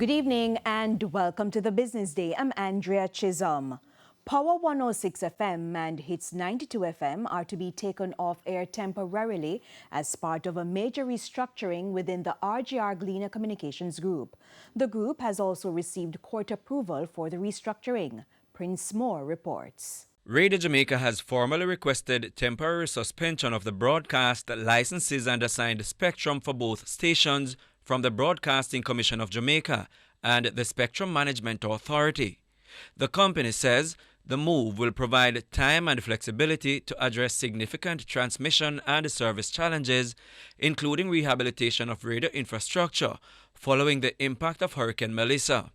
Good evening and welcome to the Business Day. I'm Andrea Chisholm. Power 106 FM and Hits 92 FM are to be taken off air temporarily as part of a major restructuring within the RJRGleaner Communications Group. The group has also received court approval for the restructuring. Prince Moore reports. Radio Jamaica has formally requested temporary suspension of the broadcast licenses and assigned spectrum for both stations from the Broadcasting Commission of Jamaica and the Spectrum Management Authority. The company says the move will provide time and flexibility to address significant transmission and service challenges, including rehabilitation of radio infrastructure following the impact of Hurricane Melissa.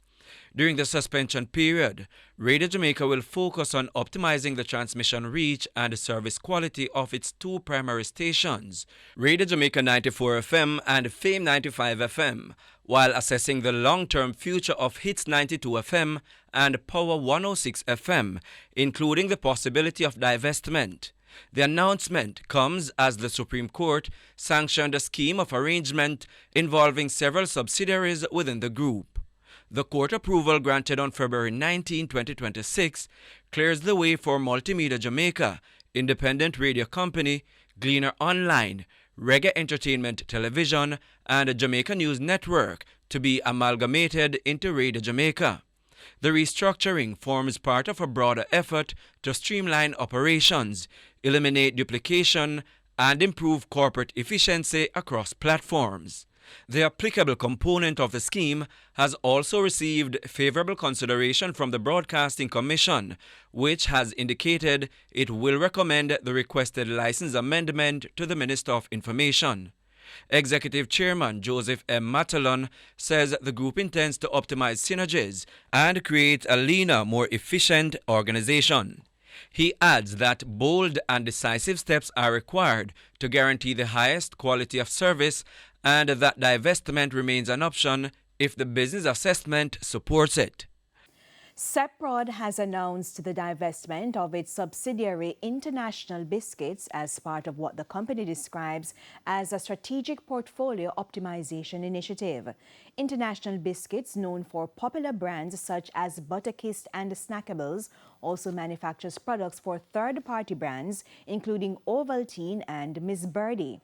During the suspension period, Radio Jamaica will focus on optimizing the transmission reach and service quality of its two primary stations, Radio Jamaica 94 FM and Fame 95 FM, while assessing the long-term future of Hits 92 FM and Power 106 FM, including the possibility of divestment. The announcement comes as the Supreme Court sanctioned a scheme of arrangement involving several subsidiaries within the group. The court approval granted on February 19, 2026, clears the way for Multimedia Jamaica, independent radio company, Gleaner Online, Reggae Entertainment Television, and Jamaica News Network to be amalgamated into Radio Jamaica. The restructuring forms part of a broader effort to streamline operations, eliminate duplication, and improve corporate efficiency across platforms. The applicable component of the scheme has also received favorable consideration from the Broadcasting Commission, which has indicated it will recommend the requested license amendment to the Minister of Information. Executive Chairman Joseph M. Matalon says the group intends to optimize synergies and create a leaner, more efficient organization. He adds that bold and decisive steps are required to guarantee the highest quality of service and that divestment remains an option if the business assessment supports it. Seprod has announced the divestment of its subsidiary International Biscuits as part of what the company describes as a strategic portfolio optimization initiative. International Biscuits, known for popular brands such as Butterkist and Snackables, also manufactures products for third-party brands including Ovaltine and Miss Birdie.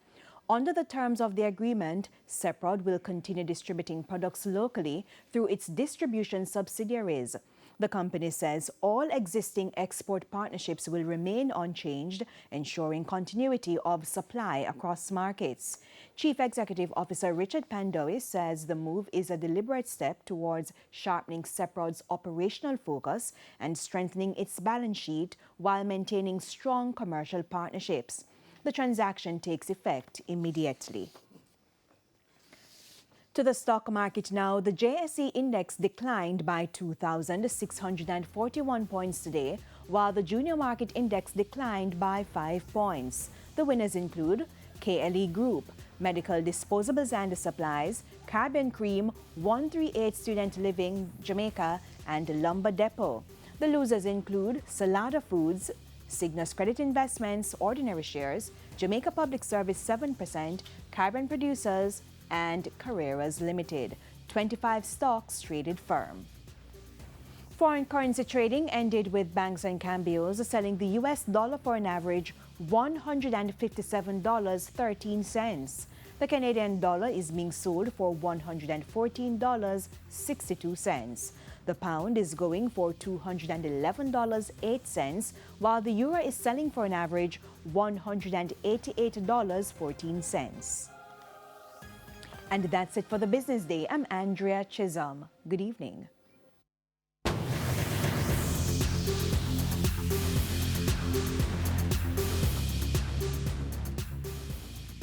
Under the terms of the agreement, Seprod will continue distributing products locally through its distribution subsidiaries. The company says all existing export partnerships will remain unchanged, ensuring continuity of supply across markets. Chief Executive Officer Richard Pandois says the move is a deliberate step towards sharpening Seprod's operational focus and strengthening its balance sheet while maintaining strong commercial partnerships. The transaction takes effect immediately. To the stock market now, the JSE index declined by 2,641 points today, while the junior market index declined by 5 points. The winners include KLE Group, Medical Disposables and Supplies, Caribbean Cream, 138 Student Living Jamaica, and Lumber Depot. The losers include Salada Foods, Cygnus Credit Investments, Ordinary Shares, Jamaica Public Service 7%, Caribbean Producers, and Carreras Limited. 25 stocks traded firm. Foreign currency trading ended with banks and cambios selling the US dollar for an average $157.13. The Canadian dollar is being sold for $114.62. The pound is going for $211.08, while the euro is selling for an average $188.14. And that's it for the Business Day. I'm Andrea Chisholm. Good evening.